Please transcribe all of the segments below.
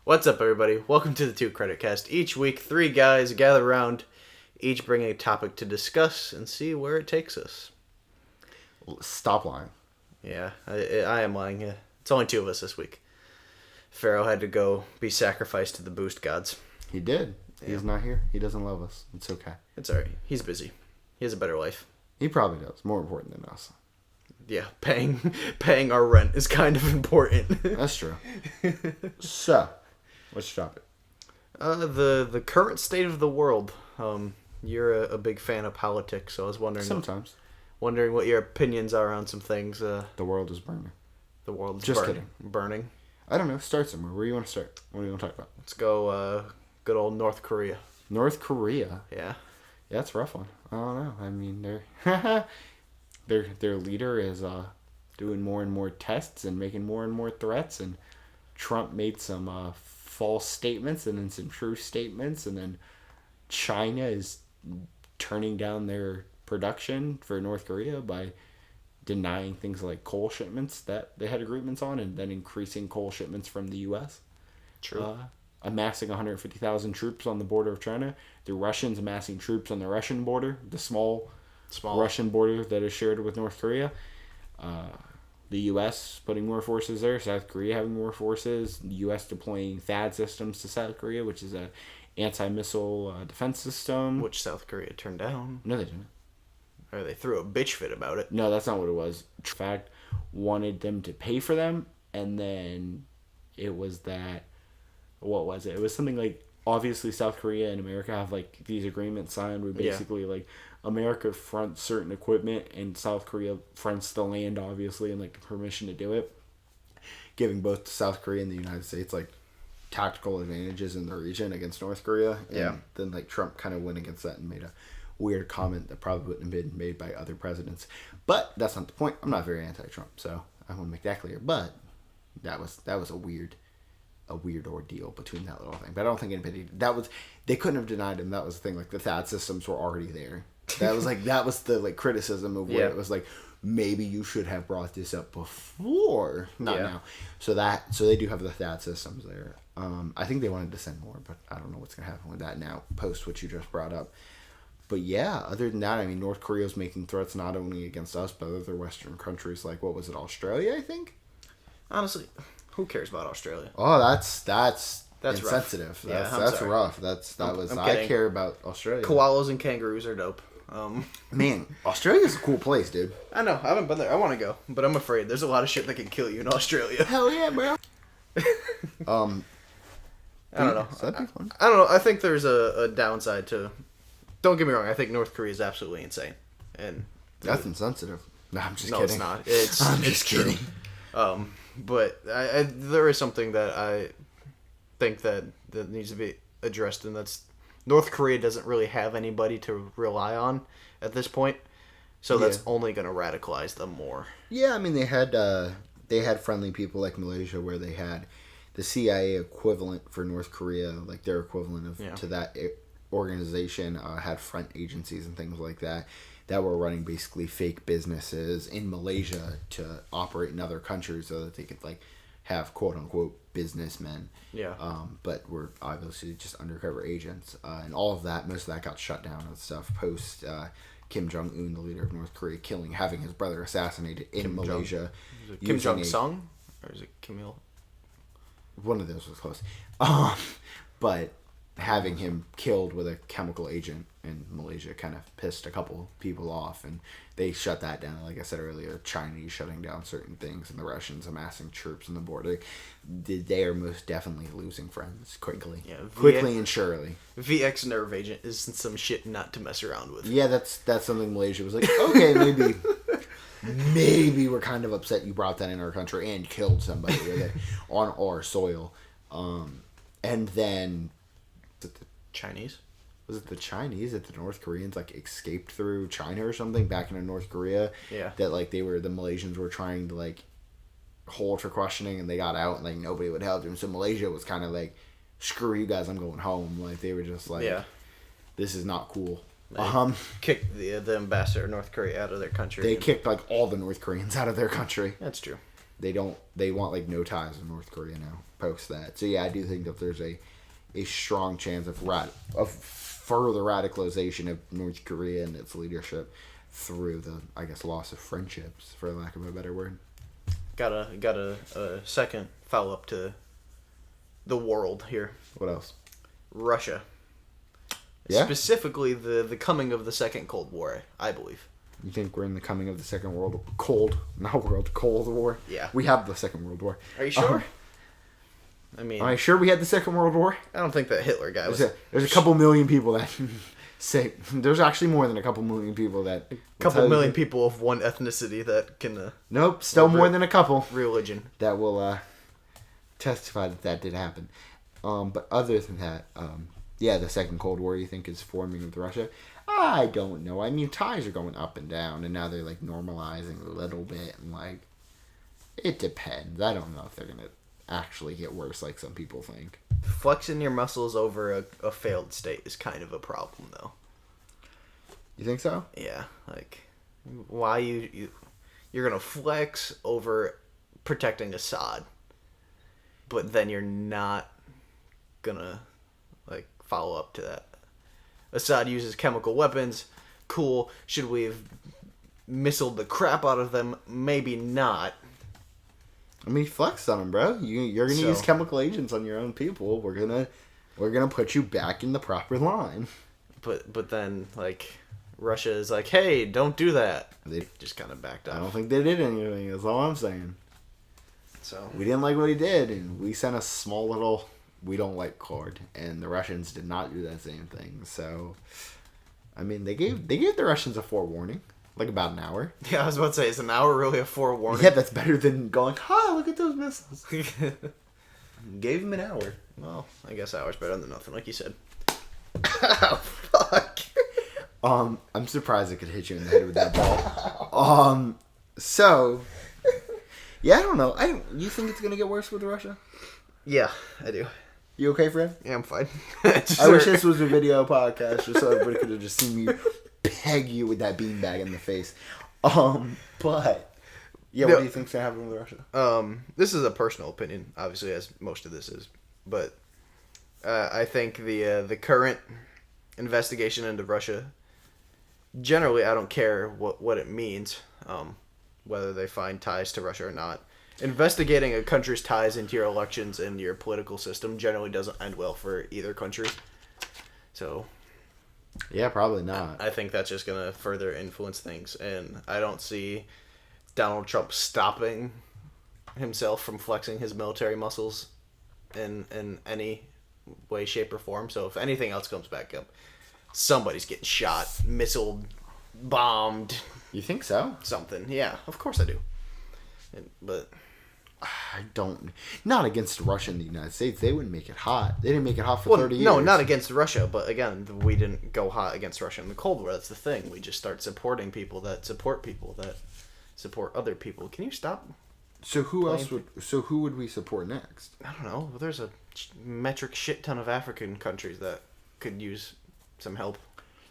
What's up, everybody? Welcome to the Creditcast. Each week, three guys gather around, each bringing a topic to discuss and see where it takes us. Stop lying. Yeah, I am lying. Yeah. It's only two of us this week. Pharaoh had to go be sacrificed to the boost gods. He did. Yeah. He's not here. He doesn't love us. It's okay. It's alright. He's busy. He has a better life. He probably does. More important than us. Yeah, paying our rent is kind of important. That's true. So, what's your topic? The current state of the world. You're a big fan of politics, so I was wondering. Sometimes. Wondering what your opinions are on some things. The world is burning. The world is Just burning. kidding. Burning. I don't know. Start somewhere. Where do you want to start? What do you want to talk about? Let's go. Good old North Korea. North Korea. Yeah. Yeah, that's a rough one. I don't know. I mean, their leader is doing more and more tests and making more and more threats, and Trump made some false statements and then some true statements, and then China is turning down their production for North Korea by denying things like coal shipments that they had agreements on, and then increasing coal shipments from the U.S. True. Amassing 150,000 troops on the border of China. The Russians amassing troops on the Russian border, the small Russian border that is shared with North Korea. The U.S. putting more forces there. South Korea having more forces. The U.S. deploying THAAD systems to South Korea, which is a anti-missile defense system. Which South Korea turned down. No, they didn't. Or they threw a bitch fit about it. No, that's not what it was. In fact, wanted them to pay for them, and then it was that... What was it? It was something like, obviously South Korea and America have like these agreements signed where basically like America fronts certain equipment and South Korea fronts the land, obviously, and like the permission to do it, giving both South Korea and the United States like tactical advantages in the region against North Korea. And then like Trump kind of went against that and made a weird comment that probably wouldn't have been made by other presidents. But that's not the point. I'm not very anti-Trump, so I want to make that clear. But that was a weird ordeal between that little thing. But I don't think anybody... They couldn't have denied him. That was the thing. Like, the THAAD systems were already there. That was the, like, criticism of where it was like, maybe you should have brought this up before. Not now. So they do have the THAAD systems there. I think they wanted to send more, but I don't know what's going to happen with that now, post what you just brought up. But yeah, other than that, I mean, North Korea's making threats not only against us, but other Western countries, like, what was it, Australia, I think? Honestly... Who cares about Australia? Oh, that's Rough. insensitive. That's rough. I care about Australia. Koalas and kangaroos are dope. Man, Australia's a cool place, dude. I know. I haven't been there. I want to go, but I'm afraid there's a lot of shit that can kill you in Australia. Hell yeah, bro. I don't know. That'd be fun. I don't know. I think there's a downside to. Don't get me wrong. I think North Korea is absolutely insane, and that's insensitive. No, I'm just no, kidding. It's not. It's kidding. But there is something that I think that needs to be addressed, and that's North Korea doesn't really have anybody to rely on at this point, so that's only going to radicalize them more. Yeah, I mean they had friendly people like Malaysia, where they had the CIA equivalent for North Korea, like their equivalent to that organization, had front agencies and things like that were running basically fake businesses in Malaysia to operate in other countries so that they could like have quote unquote businessmen. Yeah. But were obviously just undercover agents. And all of that, most of that got shut down and stuff post Kim Jong-un, the leader of North Korea, having his brother assassinated in Malaysia. Is it Kim Jong-sung? Or is it Kim Il? One of those was close. But having him killed with a chemical agent in Malaysia kind of pissed a couple people off, and they shut that down. Like I said earlier, Chinese shutting down certain things and the Russians amassing troops on the border. They are most definitely losing friends quickly. Yeah, quickly and surely. VX nerve agent is some shit not to mess around with. Yeah, that's something Malaysia was like, okay, maybe we're kind of upset you brought that in our country and killed somebody with it on our soil. And then the Chinese? Was it the Chinese that the North Koreans like escaped through China or something back into North Korea? Yeah. That like the Malaysians were trying to like hold for questioning and they got out and like nobody would help them. So Malaysia was kind of like, screw you guys, I'm going home. Like they were just like, this is not cool. Kicked the ambassador of North Korea out of their country. They kicked like all the North Koreans out of their country. That's true. They want like no ties with North Korea now post that. So yeah, I do think that there's a strong chance of further radicalization of North Korea and its leadership through the, I guess, loss of friendships, for lack of a better word. Got a second follow up to the world here. What else? Russia. Yeah? Specifically the coming of the Second Cold War, I believe. You think we're in the coming of the Second Cold War? Yeah. We have the Second World War. Are you sure? I mean, am I sure we had the Second World War? I don't think that Hitler guy was. There's a couple million people that say. There's actually more than a couple million people that. Couple million people of one ethnicity that can. Nope, still more than a couple. Religion. That will testify that did happen. But other than that, yeah, the Second Cold War, you think, is forming with Russia? I don't know. I mean, ties are going up and down, and now they're like normalizing a little bit, and like, it depends. I don't know if they're gonna actually get worse like some people think. Flexing your muscles over a failed state is kind of a problem, though. You think so? Yeah, like, why you're gonna flex over protecting Assad, but then you're not gonna like follow up to that. Assad uses chemical weapons. Cool. Should we have missiled the crap out of them? Maybe not. I mean, flex on them, bro. You're gonna use chemical agents on your own people. We're gonna put you back in the proper line. But then like Russia is like, hey, don't do that. They just kind of backed up. I don't think they did anything. That's all I'm saying. So we didn't like what he did, and we sent a small little "we don't like" card, and the Russians did not do that same thing. So, I mean, they gave the Russians a forewarning. Like about an hour. Yeah, I was about to say, is an hour really a forewarning? Yeah, that's better than going, "Hi, look at those missiles." Gave him an hour. Well, I guess hour's better than nothing, like you said. Oh, fuck. I'm surprised it could hit you in the head with that ball. So, yeah, I don't know. You think it's gonna get worse with Russia? Yeah, I do. You okay, Fred? Yeah, I'm fine. I wish this was a video podcast just so everybody could have just seen me peg you with that beanbag in the face. But yeah, what do you think's gonna happen with Russia? This is a personal opinion, obviously, as most of this is, but I think the current investigation into Russia, generally, I don't care what it means, whether they find ties to Russia or not. Investigating a country's ties into your elections and your political system generally doesn't end well for either country. So, yeah, probably not. I think that's just going to further influence things. And I don't see Donald Trump stopping himself from flexing his military muscles in any way, shape, or form. So if anything else comes back up, somebody's getting shot, missile bombed. You think so? Something. Yeah, of course I do. But I don't. Not against Russia and the United States. They wouldn't make it hot. They didn't make it hot for 30 years. No, not against Russia. But again, we didn't go hot against Russia in the Cold War. That's the thing. We just start supporting people that support other people. Can you stop? So who else would? So who would we support next? I don't know. There's a metric shit ton of African countries that could use some help.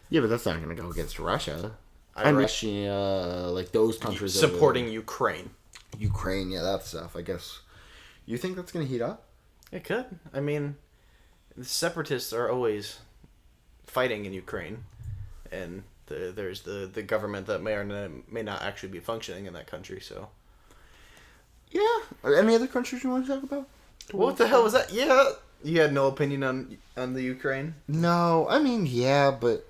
Yeah, but that's not going to go against Russia. Russia, like those countries. Supporting Ukraine. Ukraine, yeah, that stuff, I guess. You think that's going to heat up? It could. I mean, the separatists are always fighting in Ukraine, and there's the government that may or may not actually be functioning in that country, so. Yeah. Are any other countries you want to talk about? What the hell was that? Yeah. You had no opinion on the Ukraine? No, I mean, yeah, but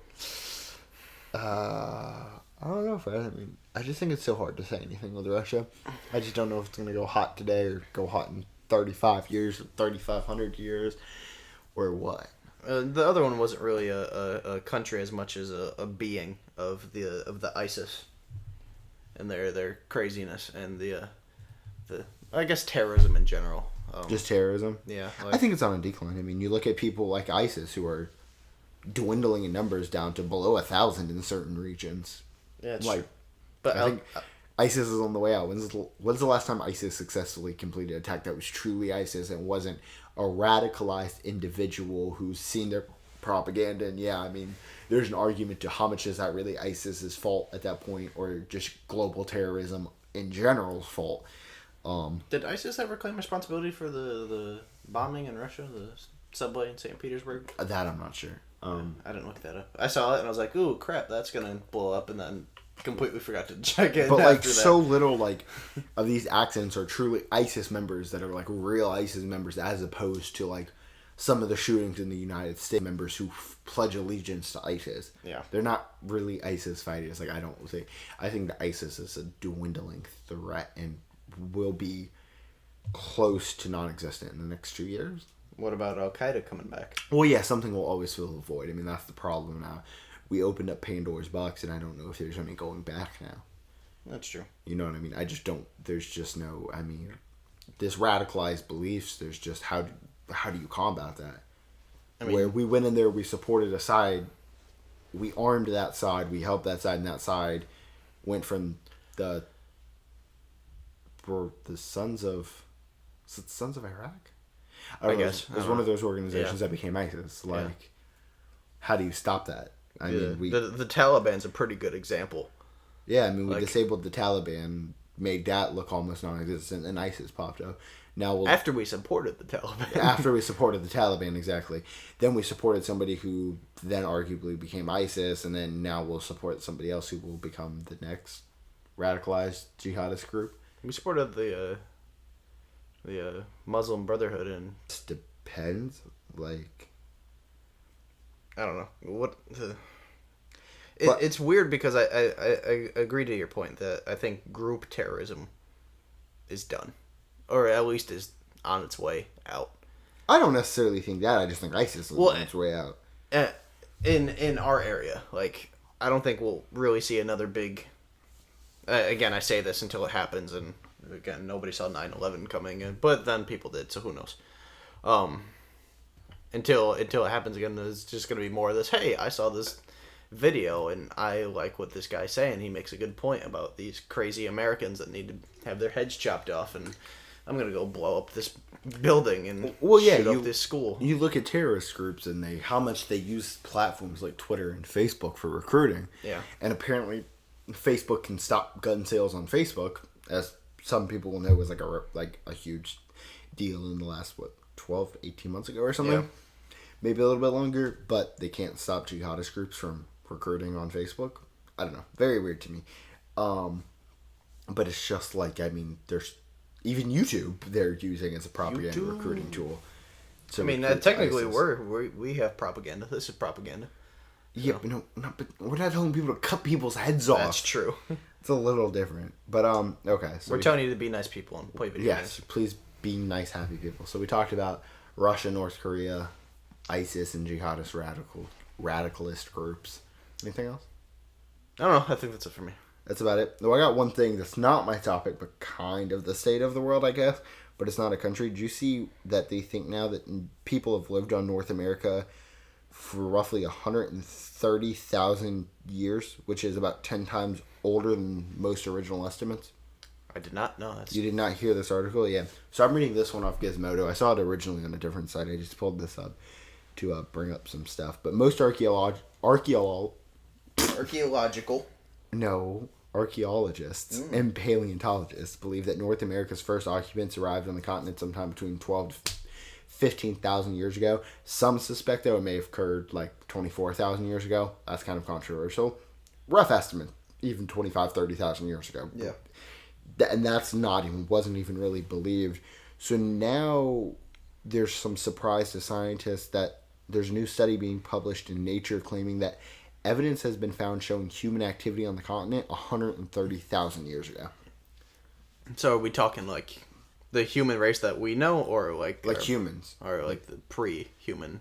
I don't know if I just think it's so hard to say anything with Russia. I just don't know if it's going to go hot today or go hot in 35 years or 3,500 years or what. The other one wasn't really a country as much as a being of the ISIS and their craziness and the I guess terrorism in general. Just terrorism? Yeah. I think it's on a decline. I mean, you look at people like ISIS who are dwindling in numbers down to below 1,000 in certain regions. Yeah, it's like, true. But I think ISIS is on the way out. When's the last time ISIS successfully completed an attack that was truly ISIS and wasn't a radicalized individual who's seen their propaganda? And yeah, I mean, there's an argument to how much is that really ISIS's fault at that point or just global terrorism in general's fault. Did ISIS ever claim responsibility for the bombing in Russia, the subway in St. Petersburg? That I'm not sure. I didn't look that up. I saw it and I was like, "Ooh, crap, that's gonna blow up," and then completely forgot to check it. But like after that. so little like of these accidents are truly ISIS members that are like real ISIS members, as opposed to like some of the shootings in the United States, members who pledge allegiance to ISIS. Yeah, they're not really ISIS fighters. Like I think the ISIS is a dwindling threat and will be close to non-existent in the next 2 years. What about Al Qaeda coming back? Well, yeah, something will always fill a void. I mean, that's the problem now. We opened up Pandora's box, and I don't know if there's any going back now. That's true. You know what I mean? I just don't. There's just no. I mean, this radicalized beliefs. There's just how do you combat that? I mean, where we went in there, we supported a side, we armed that side, we helped that side, and that side went from the Sons of Iraq. I guess it was one of those organizations that became ISIS. Like, how do you stop that? I mean, the Taliban's a pretty good example. Yeah, I mean, we disabled the Taliban, made that look almost non-existent, and ISIS popped up. Now after we supported the Taliban. After we supported the Taliban, exactly. Then we supported somebody who then arguably became ISIS, and then now we'll support somebody else who will become the next radicalized jihadist group. We supported the Muslim Brotherhood, and it depends. Like, I don't know it's weird because I agree to your point that I think group terrorism is done, or at least is on its way out. I don't necessarily think that. I just think ISIS is on its way out. In our area, like, I don't think we'll really see another big. Again, I say this until it happens, and again, nobody saw 9/11 coming in, but then people did, so who knows? Until it happens again, there's just gonna be more of this. Hey, I saw this video and I like what this guy's saying. He makes a good point about these crazy Americans that need to have their heads chopped off, and I'm gonna go blow up this building and shoot up this school. You look at terrorist groups and how much they use platforms like Twitter and Facebook for recruiting. Yeah. And apparently, Facebook can stop gun sales on Facebook, as some people will know was like a huge deal in the last 12 to 18 months ago or something. Yeah. Maybe a little bit longer, but they can't stop jihadist groups from recruiting on Facebook. I don't know. Very weird to me. But it's just like, I mean, there's even YouTube they're using as a propaganda recruiting tool. I mean, technically we have propaganda. This is propaganda. Yeah, but but we're not telling people to cut people's heads off. That's true. It's a little different. But okay. So we're telling you to be nice people and play video games. Yes, please be nice, happy people. So we talked about Russia, North Korea, ISIS, and jihadist radicalist groups. Anything else? I don't know. I think that's it for me. That's about it. Though I got one thing that's not my topic, but kind of the state of the world, I guess. But it's not a country. Did you see that they think now that people have lived on North America for roughly 130,000 years, which is about 10 times older than most original estimates? I did not know that. You did not hear this article? Yeah. So I'm reading this one off Gizmodo. I saw it originally on a different site. I just pulled this up to bring up some stuff. But most archaeologists and paleontologists believe that North America's first occupants arrived on the continent sometime between 12 to 15,000 years ago. Some suspect, though, it may have occurred like 24,000 years ago. That's kind of controversial. Rough estimate, even 25, 30,000 years ago. Yeah. And that's wasn't even really believed. So now there's some surprise to scientists that there's a new study being published in Nature claiming that evidence has been found showing human activity on the continent 130,000 years ago. So are we talking like the human race that we know, or like humans, or like the pre-human,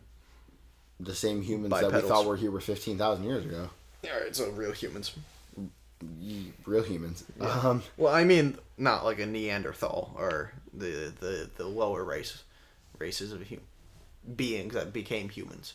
the same humans that we thought were here were 15,000 years ago? All right, so real humans. Real humans. Yeah. Well, I mean, not like a Neanderthal or the lower races of beings that became humans.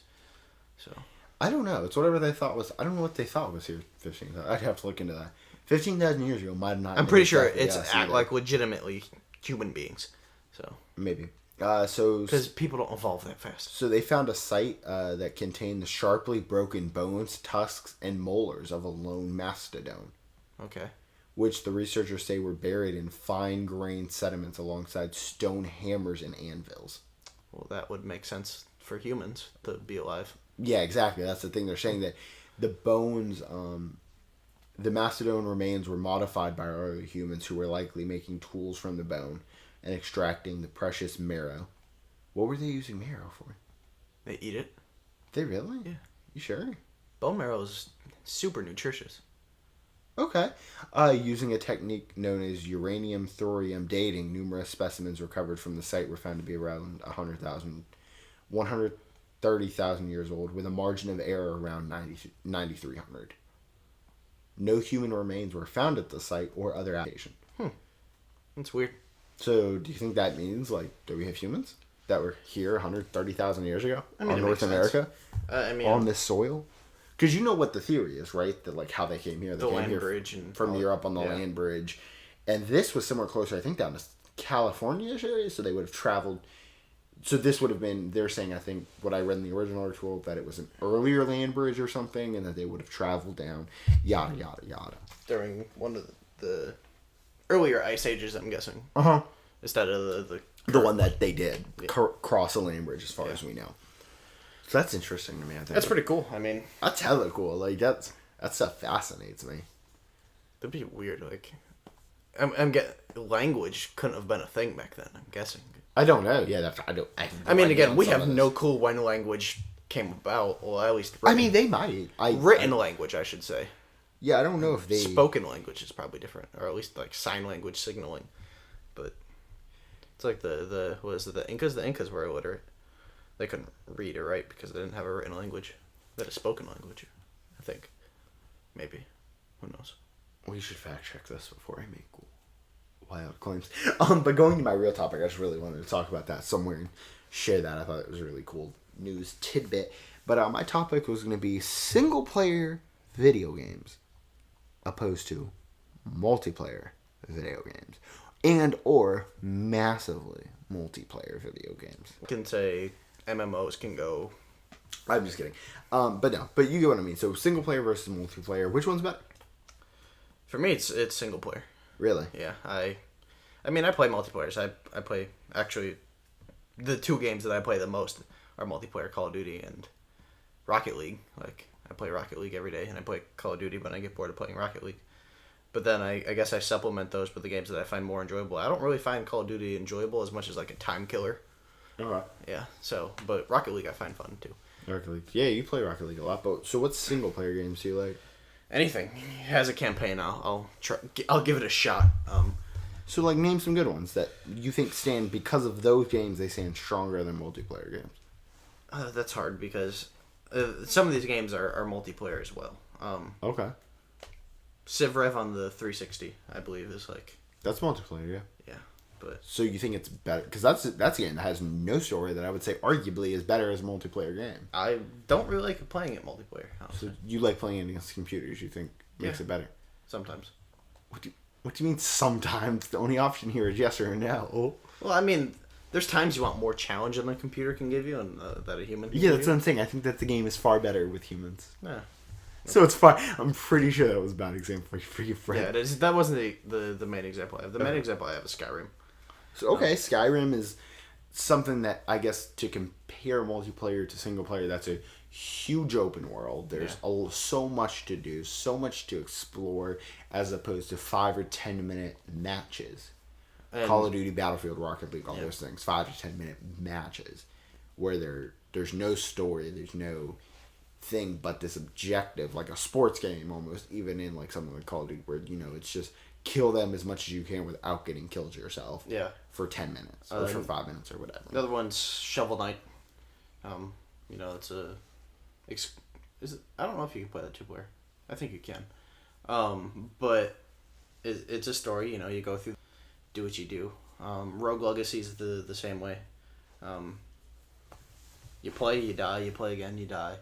So I don't know. It's whatever they thought was. I don't know what they thought was here 15,000. I'd have to look into that. 15,000 years ago might have not. I'm pretty sure it's like legitimately human beings. So maybe. Because people don't evolve that fast. So they found a site that contained the sharply broken bones, tusks, and molars of a lone mastodon. Okay. which the researchers say were buried in fine-grained sediments alongside stone hammers and anvils. Well, that would make sense for humans to be alive. Yeah, exactly. That's the thing. They're saying that the bones, the mastodon remains were modified by early humans who were likely making tools from the bone and extracting the precious marrow. What were they using marrow for? They eat it. They really? Yeah. You sure? Bone marrow is super nutritious. Okay. Using a technique known as uranium thorium dating, numerous specimens recovered from the site were found to be around 130,000 years old, with a margin of error around 9,300. No human remains were found at the site or other application. That's weird. So, do you think that means, like, do we have humans that were here 130,000 years ago I mean, on it North makes America, sense. on this soil? Because you know what the theory is, right? That, like, how they came here. They The came land here bridge and from all Europe on the yeah. land bridge. And this was somewhere closer, I think, down to California-ish area, so they would have traveled. So this would have been, they're saying, I think, what I read in the original article, that it was an earlier land bridge or something, and that they would have traveled down, yada, yada, yada. During one of the earlier ice ages, I'm guessing. Uh-huh. Instead of The one that they did, cross a land bridge, as far as we know. So that's interesting to me, I think. That's pretty cool. I mean, That's hella cool. Like, that stuff fascinates me. that'd be weird. Like, I'm getting language couldn't have been a thing back then. I'm guessing. I don't know. Yeah, I mean, again, we have no clue when language came about. Well, at least I mean, they might. written language, I should say. Yeah, I don't know if they... Spoken language is probably different, or at least like sign language signaling. But it's like the what is it? The Incas. The Incas were illiterate. They couldn't read or write because they didn't have a written language. They had a spoken language, I think. Maybe. Who knows? We should fact check this before I make wild claims. But going to my real topic, I just really wanted to talk about that somewhere and share that. I thought it was a really cool news tidbit. But my topic was going to be single-player video games opposed to multiplayer video games. And or massively multiplayer video games. You can say MMOs can go. I'm just kidding. But no. But you get what I mean. So single-player versus multiplayer. Which one's better? For me, it's single player. Really? Yeah, I mean, I play multiplayers. I play, actually, the two games that I play the most are multiplayer, Call of Duty and Rocket League. Like, I play Rocket League every day, and I play Call of Duty when I get bored of playing Rocket League. But then I guess I supplement those with the games that I find more enjoyable. I don't really find Call of Duty enjoyable as much as, like, a time killer. Okay. Yeah, so, but Rocket League I find fun, too. Rocket League. Yeah, you play Rocket League a lot. But so what single-player games do you like? Anything. Has a campaign, I'll try. I'll give it a shot. So, like, name some good ones that you think stand, because of those games, they stand stronger than multiplayer games. That's hard because some of these games are multiplayer as well. Okay. Civ Rev on the 360, I believe, is like... That's multiplayer, yeah. Yeah, but... So you think it's better? Because that's a game that has no story that I would say arguably is better as a multiplayer game. I don't really like playing it multiplayer. So you like playing it against computers, you think makes it better? Sometimes. What do you mean sometimes? The only option here is yes or no. Well, I mean, there's times you want more challenge than the computer can give you and that a human can Yeah, give that's you. what I'm saying. I think that the game is far better with humans. Yeah. So it's fine. I'm pretty sure that was a bad example for your friend. Yeah, it is. That wasn't the main example I have. The main example I have is Skyrim. So, okay, Skyrim is something that, I guess, to compare multiplayer to single player, that's a huge open world. There's so much to do, so much to explore, as opposed to 5 or 10 minute matches. And Call of Duty, Battlefield, Rocket League, all those things. 5 to 10 minute matches where there's no story, there's no thing but this objective, like a sports game almost, even in like something like Call of Duty, where, you know, it's just kill them as much as you can without getting killed yourself. Yeah. For 10 minutes or for 5 minutes or whatever. The other one's Shovel Knight. You know, it's a... I don't know if you can play that 2-player. I think you can. But it's a story, you know, you go through, do what you do. Rogue Legacy is the same way. You play, you die, you play again, you die.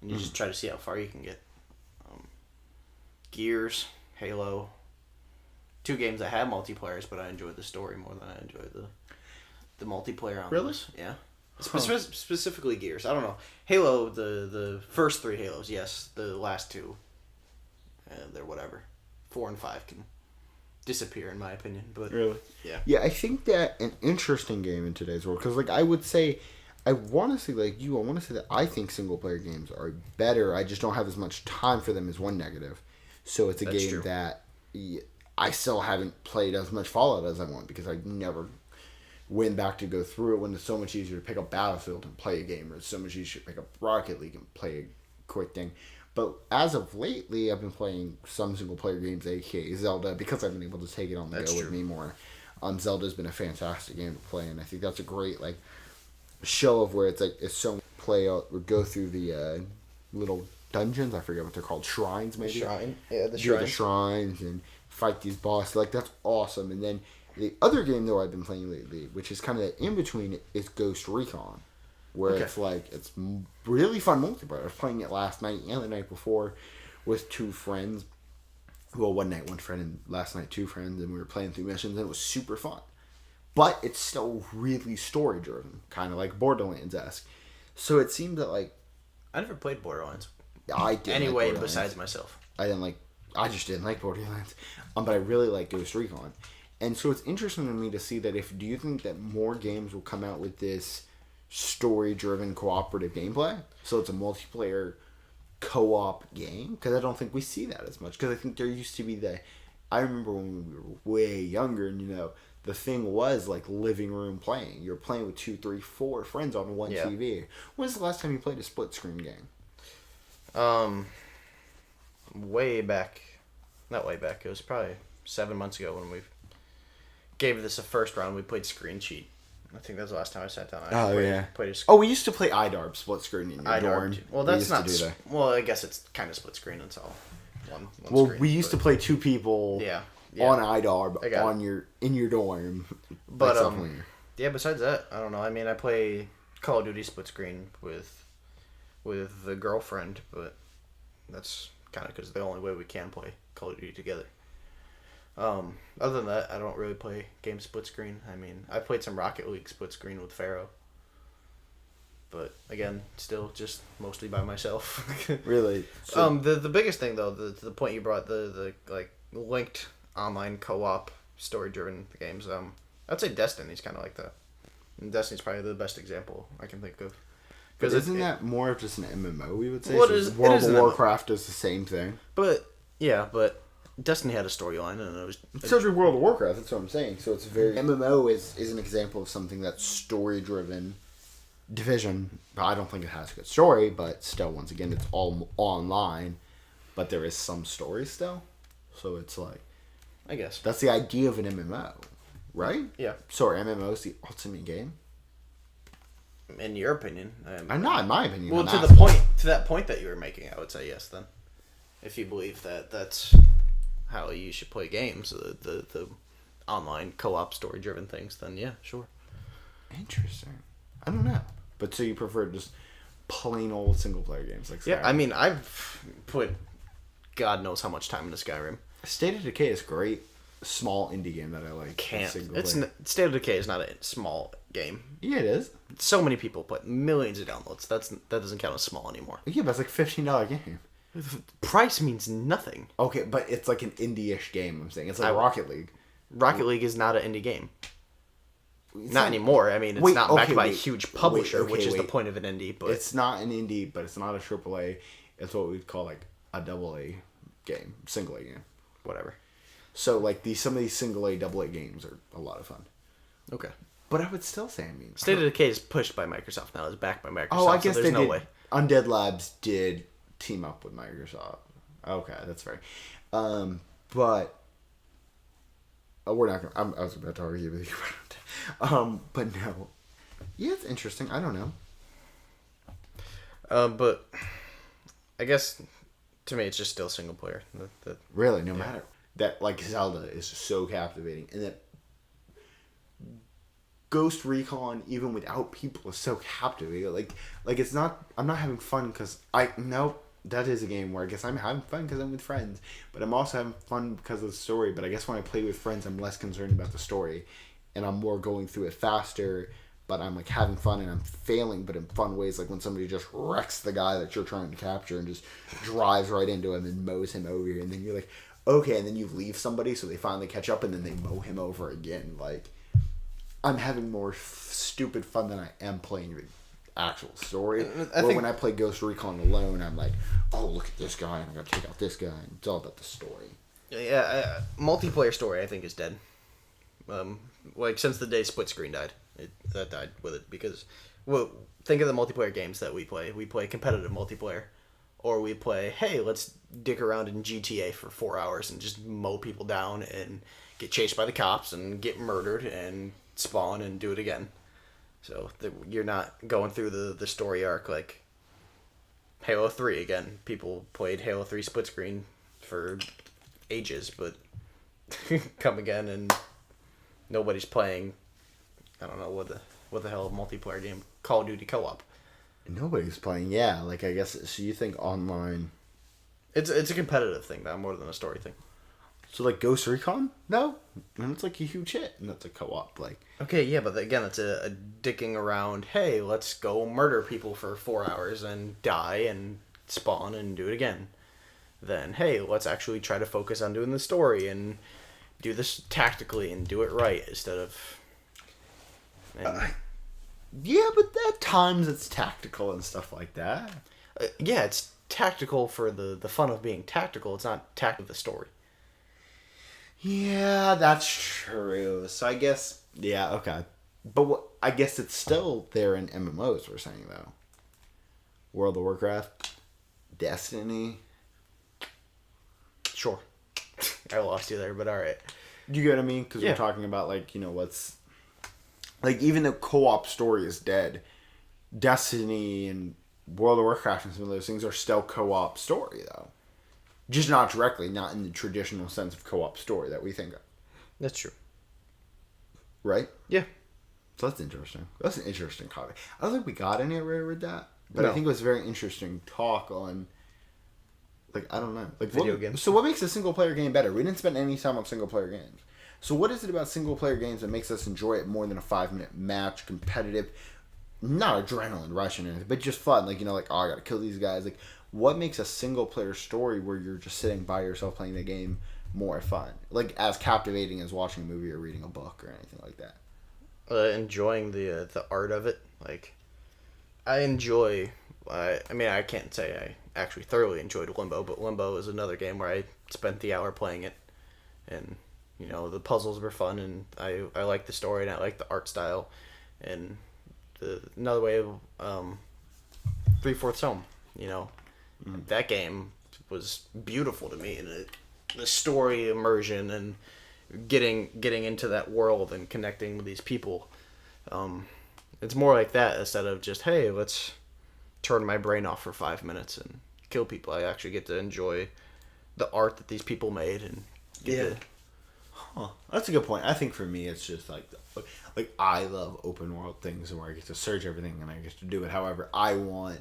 And you just try to see how far you can get. Gears, Halo. 2 games that have multiplayers, but I enjoyed the story more than I enjoyed the multiplayer on Really? those. Yeah. Specifically Gears. I don't know. Halo, the first 3 Halos, yes. The last 2, they're whatever. 4 and 5 can disappear, in my opinion. But Really? yeah. Yeah, I think that an interesting game in today's world, because like I would say, I want to say like you, I want to say that I think single player games are better. I just don't have as much time for them as one negative. So it's a That's game true. that I still haven't played as much Fallout as I want because I never went back to go through it when it's so much easier to pick up Battlefield and play a game, or it's so much easier to pick up Rocket League and play a quick thing. But as of lately, I've been playing some single player games, aka Zelda, because I've been able to take it on the That's go with true. me more. Zelda's been a fantastic game to play, and I think that's a great like show of where it's like it's so play out or go through the little dungeons. I forget what they're called, shrines maybe. Shrine. Yeah, the Do shrine. the shrines and fight these bosses. Like that's awesome. And then the other game though I've been playing lately, which is kind of in between, is Ghost Recon, where Okay. it's like it's really fun multiplayer. I was playing it last night and the night before with two friends. Well, one night one friend and last night two friends, and we were playing through missions and it was super fun. But it's still really story driven, kind of like Borderlands-esque. So it seemed that like I never played Borderlands. I did Anyway, like besides myself. I just didn't like Borderlands. But I really like Ghost Recon. And so it's interesting to me to see that do you think that more games will come out with this story-driven cooperative gameplay? So it's a multiplayer co-op game? Because I don't think we see that as much. Because I think there used to be I remember when we were way younger and, the thing was like living room playing. You're playing with 2, 3, 4 friends on one Yeah. TV. When was the last time you played a split-screen game? Way back. Not way back. It was probably 7 months ago when we gave this a first round. We played Screen Cheat. I think that was the last time I sat down. Played a Oh, we used to play IDARB split screen in your dorm. Well, We that's used not. to do that. Well, I guess it's kind of split screen. It's all one Well, screen, we used to but- play two people Yeah. on I IDARB got in your dorm. But, like sophomore year. Yeah. Besides that, I don't know. I mean, I play Call of Duty split screen with the girlfriend, but that's kind of because the only way we can play Call of Duty together. Other than that, I don't really play games split screen. I mean, I played some Rocket League split screen with Pharaoh. But again, still just mostly by myself. Really? The biggest thing though, the point you brought, the like linked online co-op story driven games. I'd say Destiny's kind of like that. And Destiny's probably the best example I can think of. Because isn't that more of just an MMO? We would say. Well, So it is World an of MMO. Warcraft does the same thing. But Destiny had a storyline, and it was. So did World of Warcraft. That's what I'm saying. So it's very MMO is an example of something that's story driven. Division, I don't think it has a good story, but still, once again, it's all online, but there is some story still. So it's like, I guess. that's the idea of an MMO, right? Yeah. So are MMOs the ultimate game? In your opinion, I'm not, in my opinion. well, I'm to asking. that point that you were making, I would say yes. Then, if you believe that that's how you should play games, the online co-op story driven things, then yeah, sure. Interesting. I don't know. But so you prefer just plain old single player games like Skyrim? Yeah, I mean, I've put God knows how much time into Skyrim. State of Decay is great. Small indie game that I like. Single player. State of Decay is not a small game. Yeah, it is. So many people put millions of downloads. That doesn't count as small anymore. Yeah, but it's like $15 game. Price means nothing. Okay, but it's like an indie-ish game, I'm saying. It's like I- Rocket League. Rocket League is not an indie game. It's Not anymore. I mean, it's Wait, not okay, backed by a wait. huge publisher, Wait, which is the wait. point of an indie. But It's not an indie, but it's not a AAA. It's what we'd call like a AA game, single A game. whatever. So like some of these single A, AA games are a lot of fun. Okay. But I would still say, I mean, State of Decay is pushed by Microsoft now. It's backed by Microsoft. oh, I guess so there's they no did. way. Undead Labs did team up with Microsoft. Okay, that's fair. But we're not gonna. I was about to argue with you about it. But no. Yeah, it's interesting. I don't know. But I guess to me, it's just still single player. Really, no matter that, like Zelda is so captivating, and that Ghost Recon, even without people, is so captivating. Like it's not. I'm not having fun because that is a game where I guess I'm having fun because I'm with friends, but I'm also having fun because of the story. But I guess when I play with friends, I'm less concerned about the story, and I'm more going through it faster. But I'm like having fun and I'm failing, but in fun ways. Like when somebody just wrecks the guy that you're trying to capture and just drives right into him and mows him over, and then you're like, okay, and then you leave somebody so they finally catch up and then they mow him over again. Like, I'm having more stupid fun than I am playing the actual story. When I play Ghost Recon alone, I'm like, oh, look at this guy, and I gotta take out this guy, and it's all about the story. Yeah, multiplayer story I think is dead. Like since the day Split Screen died, that died with it because, well, think of the multiplayer games that we play. We play competitive multiplayer, or we play, hey, let's dick around in GTA for 4 hours and just mow people down and get chased by the cops and get murdered and spawn and do it again. So you're not going through the story arc like Halo 3 again. People played Halo 3 split screen for ages, but come again and nobody's playing. I don't know what the hell multiplayer game, Call of Duty co-op. Nobody's playing. Yeah, like I guess. So you think online? It's a competitive thing now more than a story thing. So like Ghost Recon? No, and it's like a huge hit, and that's a co-op. Like okay, yeah, but again, it's a dicking around. Hey, let's go murder people for 4 hours and die and spawn and do it again. Then hey, let's actually try to focus on doing the story and do this tactically and do it right instead of. Yeah, but at times it's tactical and stuff like that. Yeah, it's tactical for the fun of being tactical. It's not tactical the story. Yeah, that's true. So I guess, yeah, okay. But I guess it's still there in MMOs, we're saying, though. World of Warcraft, Destiny. Sure. I lost you there, but alright. You get what I mean? Because we're talking about, like, you know, what's... Like, even though co-op story is dead, Destiny and World of Warcraft and some of those things are still co-op story, though. Just not directly, not in the traditional sense of co-op story that we think of. That's true. Right? Yeah. So that's interesting. That's an interesting topic. I don't think we got anywhere with that, but No. I think it was very interesting talk on, like, I don't know. Like Video games. So what makes a single-player game better? We didn't spend any time on single-player games. So what is it about single-player games that makes us enjoy it more than a 5-minute match, competitive, not adrenaline rush and anything, but just fun? Like, you know, like, oh, I gotta kill these guys. Like, what makes a single-player story where you're just sitting by yourself playing the game more fun? Like, as captivating as watching a movie or reading a book or anything like that. Enjoying the art of it. Like, I enjoy... I mean, I can't say I actually thoroughly enjoyed Limbo, but Limbo is another game where I spent the hour playing it. And, you know, the puzzles were fun, and I like the story, and I like the art style. And another way of 3/4 Home, you know. That game was beautiful to me, and the story immersion and getting into that world and connecting with these people. It's more like that instead of just, hey, let's turn my brain off for 5 minutes and kill people. I actually get to enjoy the art that these people made and That's a good point. I think for me, it's just like I love open world things where I get to search everything and I get to do it however I want.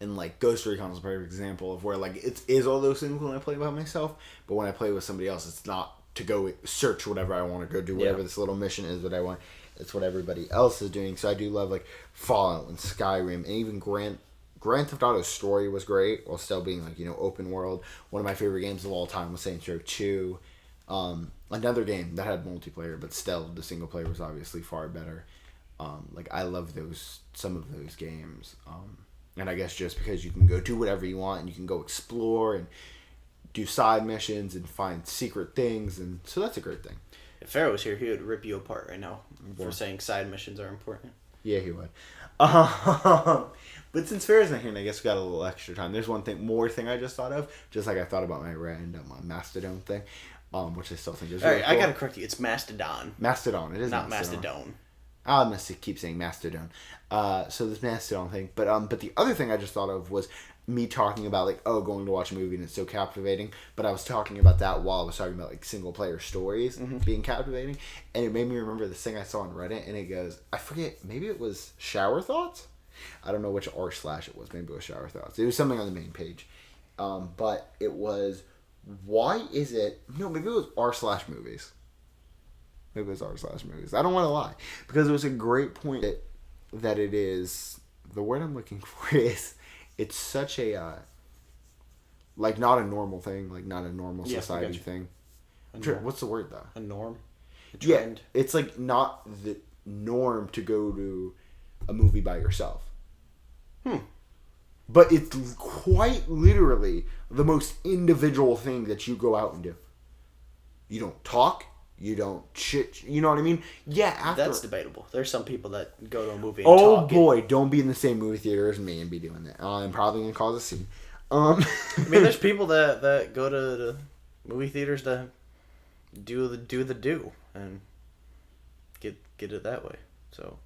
And like Ghost Recon is a perfect example of where like it is all those things when I play by myself, but when I play with somebody else, it's not to go search whatever I want to go do, whatever this little mission is that I want. It's what everybody else is doing. So I do love like Fallout and Skyrim and even Grand Theft Auto's story was great while still being like, you know, open world. One of my favorite games of all time was Saints Row 2. Another game that had multiplayer, but still the single player was obviously far better. Like I love some of those games. And I guess just because you can go do whatever you want and you can go explore and do side missions and find secret things, and so that's a great thing. If Pharaoh was here, he would rip you apart right now for saying side missions are important. Yeah, he would. But since Farrah's not here, and I guess we got a little extra time, there's one more thing I just thought of, just like I thought about my random Mastodon thing, which I still think is really cool. I gotta correct you. It's Mastodon. Mastodon. It is not Mastodon. Mastodon. I must keep saying Mastodon. So this Mastodon thing, but the other thing I just thought of was me talking about like, oh, going to watch a movie and it's so captivating. But I was talking about that while I was talking about like single player stories being captivating, and it made me remember this thing I saw on Reddit, and it goes, I forget, maybe it was Shower Thoughts. I don't know which r/ it was. Maybe it was Shower Thoughts. It was something on the main page, but it was why is it no? Maybe it was r/movies. Maybe it was r/movies. I don't want to lie because it was a great point that it is. The word I'm looking for is it's such a Like, not a normal thing. Like, not a normal Yeah, I society gotcha. thing. norm. What's the word, though? A norm. A Yeah, trend. it's like not the norm to go to a movie by yourself. But it's quite literally the most individual thing that you go out and do. You don't talk. You don't shit. You know what I mean? Yeah, after... That's debatable. There's some people that go to a movie and Oh talk. boy, don't be in the same movie theater as me and be doing that. I'm probably going to cause a scene. I mean, there's people that go to the movie theaters to do the and get it that way. So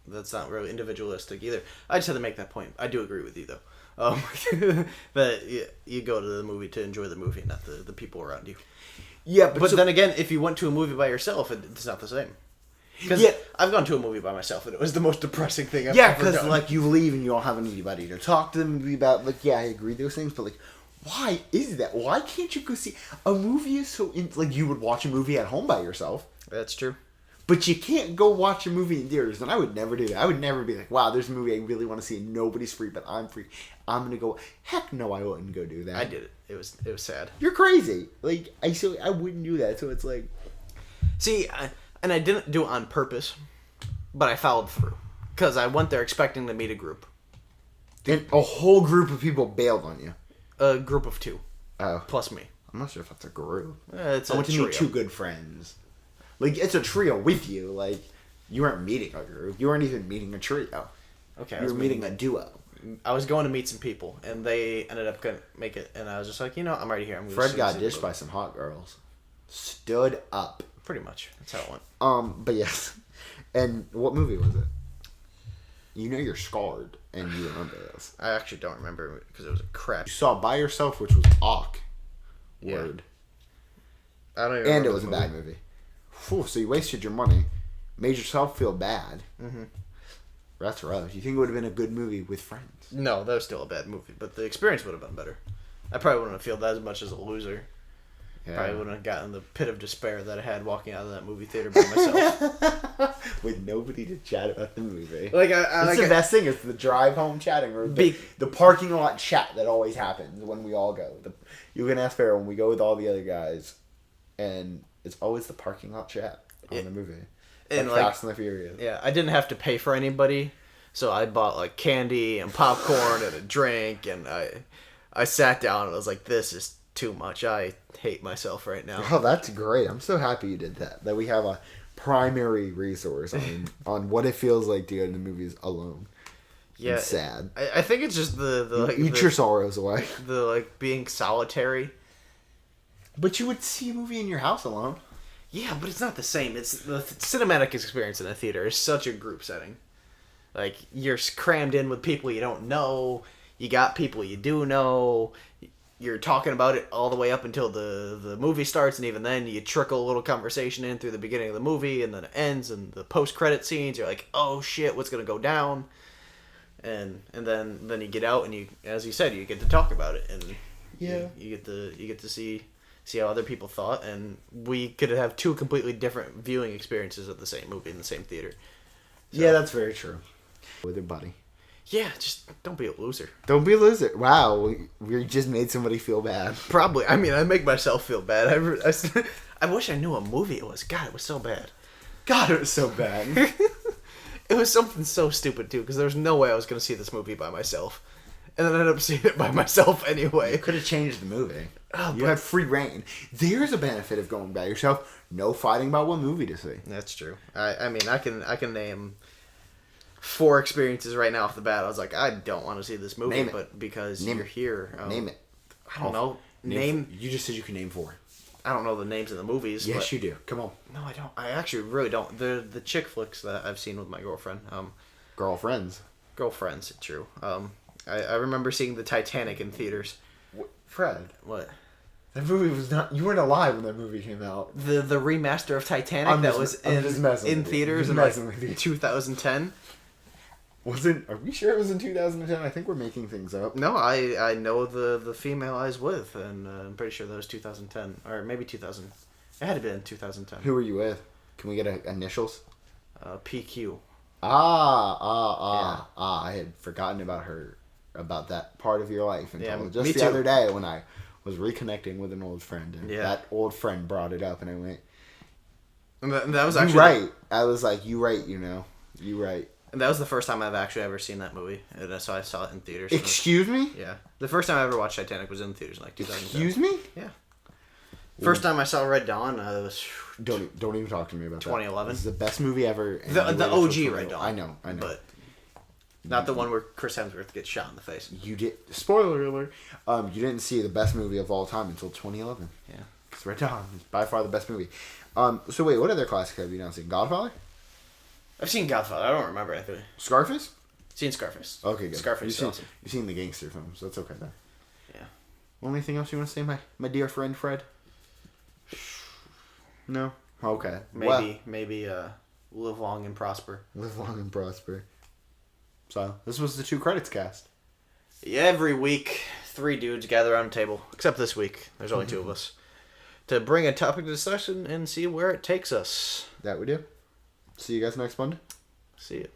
that's not really individualistic either. I just had to make that point. I do agree with you though. That you go to the movie to enjoy the movie, not the people around you. Yeah, But then again, if you went to a movie by yourself, it's not the same. Because I've gone to a movie by myself, and it was the most depressing thing I've ever done. because like you leave and you don't have anybody to talk to the movie about. Like, yeah, I agree those things, but like, why is that? Why can't you go see a movie? Is so like you would watch a movie at home by yourself, That's true. but you can't go watch a movie in theaters. And I would never do that. I would never be like, wow, there's a movie I really want to see, and nobody's free, but I'm free. I'm gonna go. Heck no, I wouldn't go do that. I did it. It was sad. You're crazy. Like I wouldn't do that. So it's like, See, and I didn't do it on purpose, but I followed through because I went there expecting to meet a group, and a whole group of people bailed on you. a group of 2, Oh, plus me. I'm not sure if that's a group. It's I a went to trio. meet 2 good friends. Like, it's a trio with you. Like, you weren't meeting a group. You weren't even meeting a trio. Okay, I You was were meeting a duo. I was going to meet some people, and they ended up going to make it, and I was just like, I'm right here. I'm gonna Fred see got the ditched movie. by some hot girls. Stood up. Pretty much. That's how it went. But yes. And what movie was it? You know you're scarred, and you remember this. I actually don't remember because it was a crap. You saw By Yourself, which was awk. Yeah. Word. I don't even And remember it was the a bad movie. Whew, so you wasted your money. Made yourself feel bad. Mm-hmm. That's rough. You think it would have been a good movie with friends? No, that was still a bad movie, but the experience would have been better. I probably wouldn't have felt as much as a loser. Yeah. Probably wouldn't have gotten the pit of despair that I had walking out of that movie theater by myself. With nobody to chat about the movie. Like That's the best thing. It's the drive home chatting or the parking lot chat that always happens when we all go. You can ask Farrah when we go with all the other guys, and it's always the parking lot chat on the movie. And like Fast and the Furious. Yeah, I didn't have to pay for anybody, so I bought like candy and popcorn and a drink, and I sat down and I was like, this is too much. I hate myself right now. Oh, that's great. I'm so happy you did that. That we have a primary resource on what it feels like to go to the movies alone. Yeah, and sad. I think it's just the like eat your sorrows away. The like being solitary. But you would see a movie in your house alone. Yeah, but it's not the same. It's the cinematic experience in a theater is such a group setting. Like you're crammed in with people you don't know. You got people you do know. You're talking about it all the way up until the movie starts, and even then you trickle a little conversation in through the beginning of the movie, and then it ends, and the post-credit scenes, you're like, oh shit, what's gonna go down? And then you get out, and you, as you said, you get to talk about it, and you get to see how other people thought, and we could have 2 completely different viewing experiences of the same movie in the same theater. So, Yeah, that's very true. With your buddy. Yeah, just don't be a loser. Don't be a loser. Wow, we just made somebody feel bad. Probably. I mean, I make myself feel bad. I wish I knew a movie it was. God, it was so bad. God, it was so bad. It was something so stupid, too, because there was no way I was going to see this movie by myself. And then I ended up seeing it by myself anyway. You could have changed the movie. Oh, You had free reign. There's a benefit of going by yourself. No fighting about what movie to see. That's true. I mean, I can name 4 experiences right now off the bat. I was like, I don't want to see this movie, Name it. but because Name you're it. here. Name it. I don't know. Name. You just said you could name 4. I don't know the names of the movies. Yes, but, you do. Come on. No, I don't. I actually really don't. The chick flicks that I've seen with my girlfriend. Girlfriends. Girlfriends, true. I remember seeing the Titanic in theaters. Fred. What? That movie was not... You weren't alive when that movie came out. The remaster of Titanic I'm that just- was I'm just messing in with you. theaters I'm in just like messing with you. 2010. Wasn't... Are we sure it was in 2010? I think we're making things up. No, I know the female I was with, and I'm pretty sure that was 2010 or maybe 2000. It had to be in 2010. Who were you with? Can we get initials? PQ. I had forgotten about her about that part of your life until me just the too. other day when I was reconnecting with an old friend, and Yeah. that old friend brought it up, and I went, And that was "You actually right." I was like, "You right, you know, you right." And that was the first time I've actually ever seen that movie, and so I saw it in theaters. Excuse me? Yeah, the first time I ever watched Titanic was in theaters in like 2010. Excuse me? Yeah. First time I saw Red Dawn, it was Don't even talk to me about 2011. that. This is the best movie ever. and the you waited OG for Red Dawn. I know. but not the one where Chris Hemsworth gets shot in the face. You did. Spoiler alert. You didn't see the best movie of all time until 2011. Yeah. It's Red Dawn. It's by far the best movie. So wait, what other classics have you not seen? Godfather? I've seen Godfather. I don't remember anything. Scarface? Seen Scarface. Okay, good. Scarface You've is seen, awesome. You've seen the gangster films. That's okay then. Yeah. Anything else you want to say, my dear friend Fred? No? Okay. Maybe live long and prosper. Live long and prosper. So, this was the Two Credits cast. Yeah, every week, 3 dudes gather around a table, except this week. There's only 2 of us. To bring a topic to discussion and see where it takes us. That we do. See you guys next Monday. See you.